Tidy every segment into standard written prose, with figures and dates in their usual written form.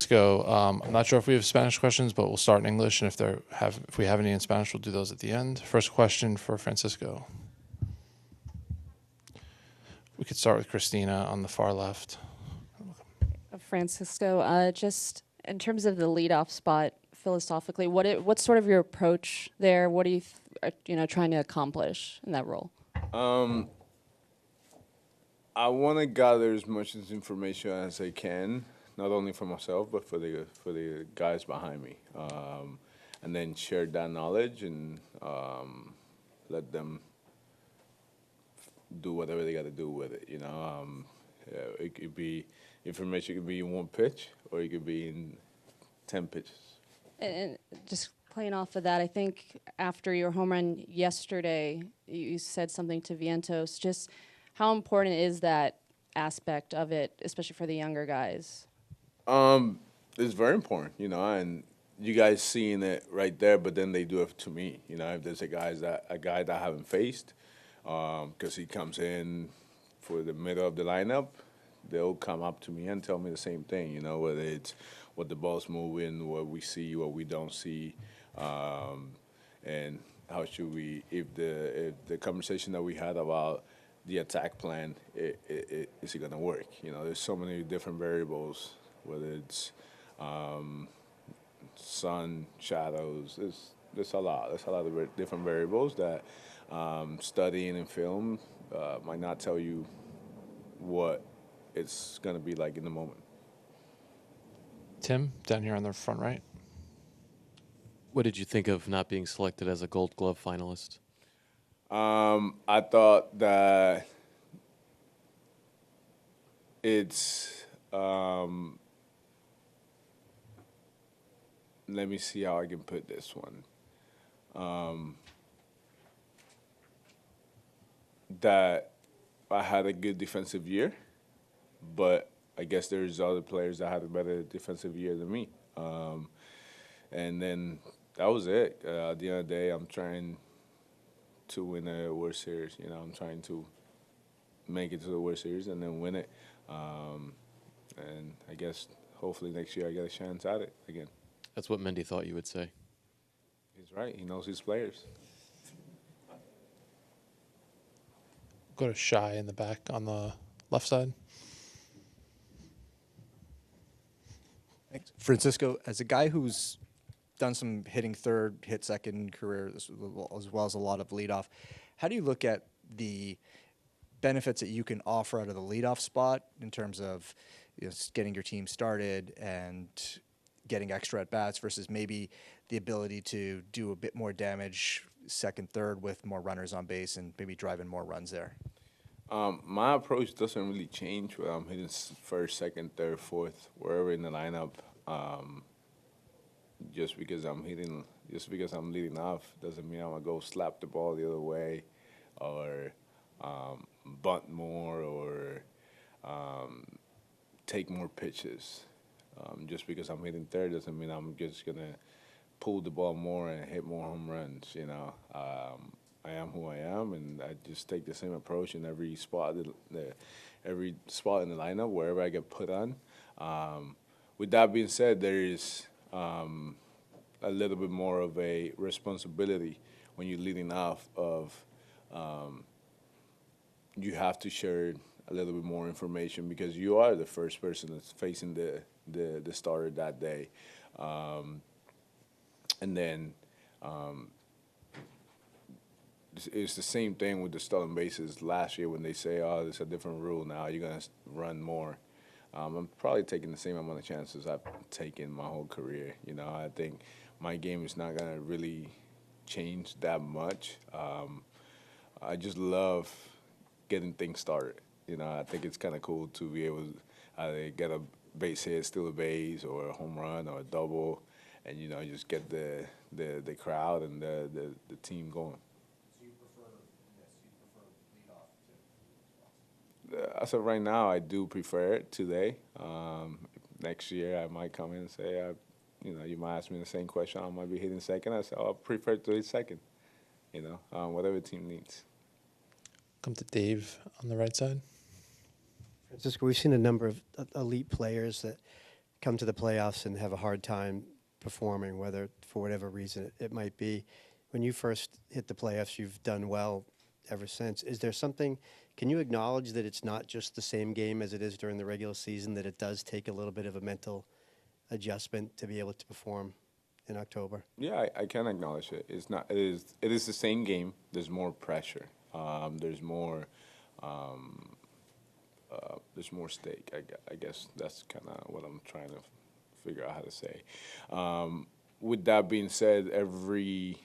Francisco. I'm not sure if we have Spanish questions, but we'll start in English, and if we have any in Spanish, we'll do those at the end. First question for Francisco. We could start with Christina on the far left. Francisco, just in terms of the leadoff spot, philosophically, what's sort of your approach there? What are you trying to accomplish in that role? I want to gather as much information as I can, not only for myself but for the guys behind me, and then share that knowledge and let them do whatever they got to do with it. It could be information could be in one pitch, or it could be in 10 pitches. And just playing off of that, I think after your home run yesterday, you said something to Vientos. Just how important is that aspect of it, especially for the younger guys? It's very important, and you guys seeing it right there, but then they do it to me. If there's a guy that I haven't faced, because he comes in for the middle of the lineup, they'll come up to me and tell me the same thing, whether it's what the ball's moving, what we see, what we don't see, and how should we, if the conversation that we had about the attack plan, is it going to work? There's so many different variables, whether it's sun, shadows, there's a lot of different variables that studying in film might not tell you what it's going to be like in the moment. Tim, down here on the front right. What did you think of not being selected as a Gold Glove finalist? I thought that it's let me see how I can put this one. That I had a good defensive year, but I guess there's other players that had a better defensive year than me. And then that was it. At the end of the day, I'm trying to win a World Series. I'm trying to make it to the World Series and then win it. And I guess hopefully next year I get a chance at it again. That's what Mendy thought you would say. He's right. He knows his players. Go to Shy in the back on the left side. Thanks. Francisco, as a guy who's done some hitting third, hit second career, as well as a lot of leadoff, how do you look at the benefits that you can offer out of the leadoff spot in terms of getting your team started and getting extra at-bats versus maybe the ability to do a bit more damage second, third with more runners on base and maybe driving more runs there? My approach doesn't really change whether I'm hitting first, second, third, fourth, wherever in the lineup. Just because I'm leading off doesn't mean I'm gonna go slap the ball the other way, or bunt more, or take more pitches. Just because I'm hitting third doesn't mean I'm just gonna pull the ball more and hit more home runs. I am who I am, and I just take the same approach in every spot, every spot in the lineup, wherever I get put on. With that being said, there is a little bit more of a responsibility when you're leading off of you have to share a little bit more information because you are the first person that's facing the starter that day. And then it's the same thing with the stolen bases last year when they say, oh, there's a different rule now, you're going to run more. I'm probably taking the same amount of chances I've taken my whole career. I think my game is not going to really change that much. I just love getting things started. I think it's kind of cool to be able to get a base hit, steal a base, or a home run, or a double, and just get the crowd and the team going. As of right now, I do prefer it today. Next year, I might come in and say, you might ask me the same question. I might be hitting second. I say, I prefer to hit second. Whatever the team needs. Come to Dave on the right side. Francisco, we've seen a number of elite players that come to the playoffs and have a hard time performing, whether for whatever reason it might be. When you first hit the playoffs, you've done well ever since. Is there something, can you acknowledge that it's not just the same game as it is during the regular season, that it does take a little bit of a mental adjustment to be able to perform in October? Yeah, I can acknowledge it. It's not. It is the same game. There's more pressure. There's more. There's more stake. I guess that's kind of what I'm trying to figure out how to say. With that being said, every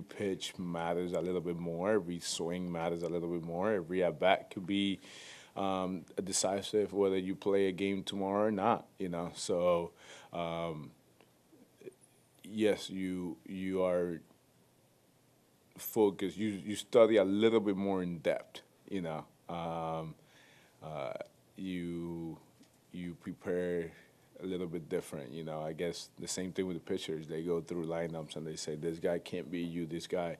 pitch matters a little bit more. Every swing matters a little bit more. Every at bat could be decisive whether you play a game tomorrow or not. So. Yes, you are focused. You study a little bit more in depth. You prepare a little bit different. I guess the same thing with the pitchers. They go through lineups and they say, this guy can't beat you. This guy,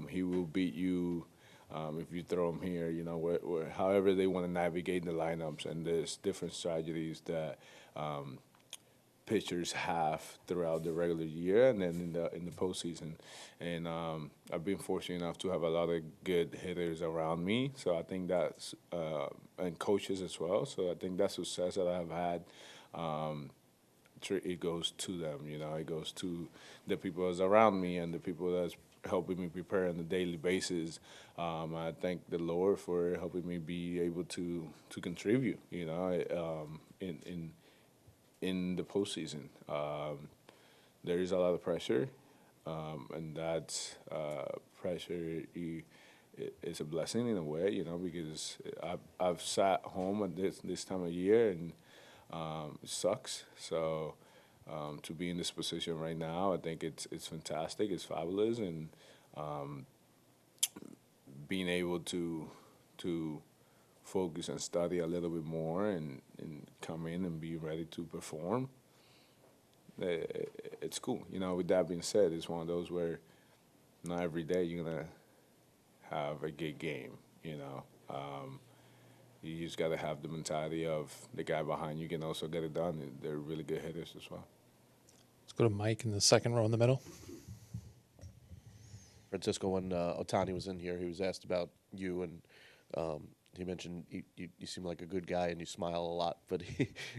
he will beat you if you throw him here. However they want to navigate the lineups, and there's different strategies that. Pitchers have throughout the regular year and then in the postseason, and I've been fortunate enough to have a lot of good hitters around me. So I think that's and coaches as well. So I think that success that I've had, it goes to them. It goes to the people that's around me and the people that's helping me prepare on a daily basis. I thank the Lord for helping me be able to contribute. In the postseason, there is a lot of pressure, and that pressure is a blessing in a way, because I've sat home at this time of year and it sucks. So to be in this position right now, I think it's fantastic, it's fabulous, and being able to focus and study a little bit more and come in and be ready to perform. It's cool. With that being said, it's one of those where not every day you're going to have a good game, You just got to have the mentality of the guy behind you can also get it done. And they're really good hitters as well. Let's go to Mike in the second row in the middle. Francisco, when Ohtani was in here, he was asked about you, and he mentioned you seem like a good guy and you smile a lot, but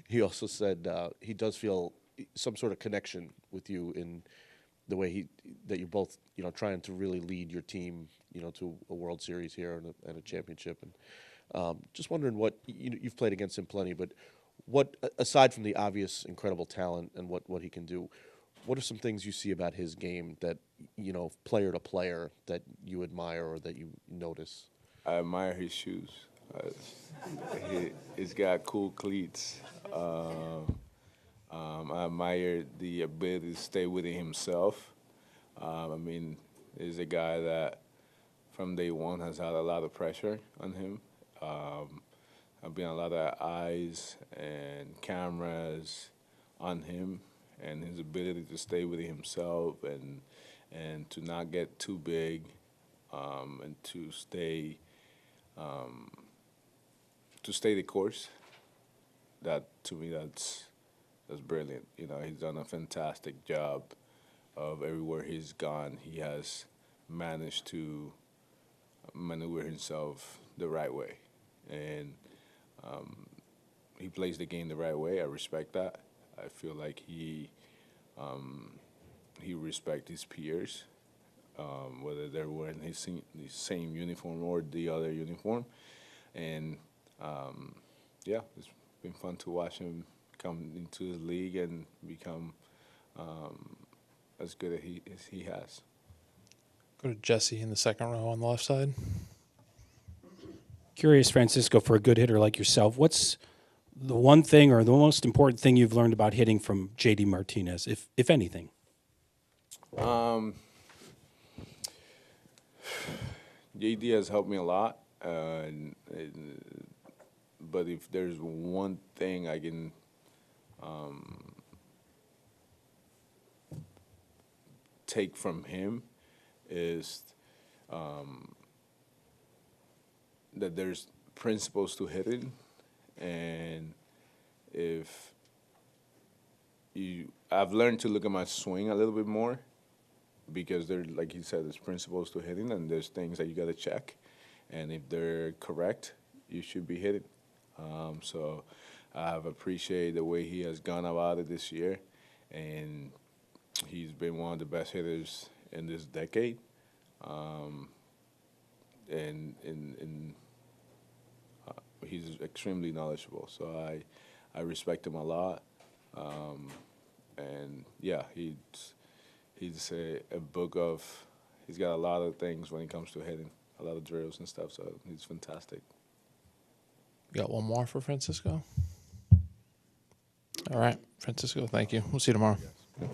he also said he does feel some sort of connection with you in the way that you're both trying to really lead your team to a World Series here and a championship. And just wondering what you've played against him plenty, but what, aside from the obvious incredible talent and what he can do, what are some things you see about his game that player to player that you admire or that you notice? I admire his shoes. He's got cool cleats. I admire the ability to stay within himself. He's a guy that from day one has had a lot of pressure on him. I've been a lot of eyes and cameras on him, and his ability to stay within himself and to not get too big, and to stay the course. That to me, that's brilliant. He's done a fantastic job of everywhere he's gone. He has managed to maneuver himself the right way, and he plays the game the right way. I respect that. I feel like he respects his peers, whether they're wearing the same uniform or the other uniform. And, it's been fun to watch him come into the league and become as good as he has. Go to Jesse in the second row on the left side. Curious, Francisco, for a good hitter like yourself, what's the one thing or the most important thing you've learned about hitting from JD Martinez, if anything? JD has helped me a lot, but if there's one thing I can take from him is that there's principles to hitting, and if I've learned to look at my swing a little bit more because there, like he said, there's principles to hitting and there's things that you got to check, and if they're correct, you should be hitting. So I've appreciated the way he has gone about it this year, and he's been one of the best hitters in this decade. And he's extremely knowledgeable. So I respect him a lot. And yeah, he's a book of. He's got a lot of things when it comes to hitting, a lot of drills and stuff. So he's fantastic. You got one more for Francisco? All right, Francisco, thank you. We'll see you tomorrow. Yes.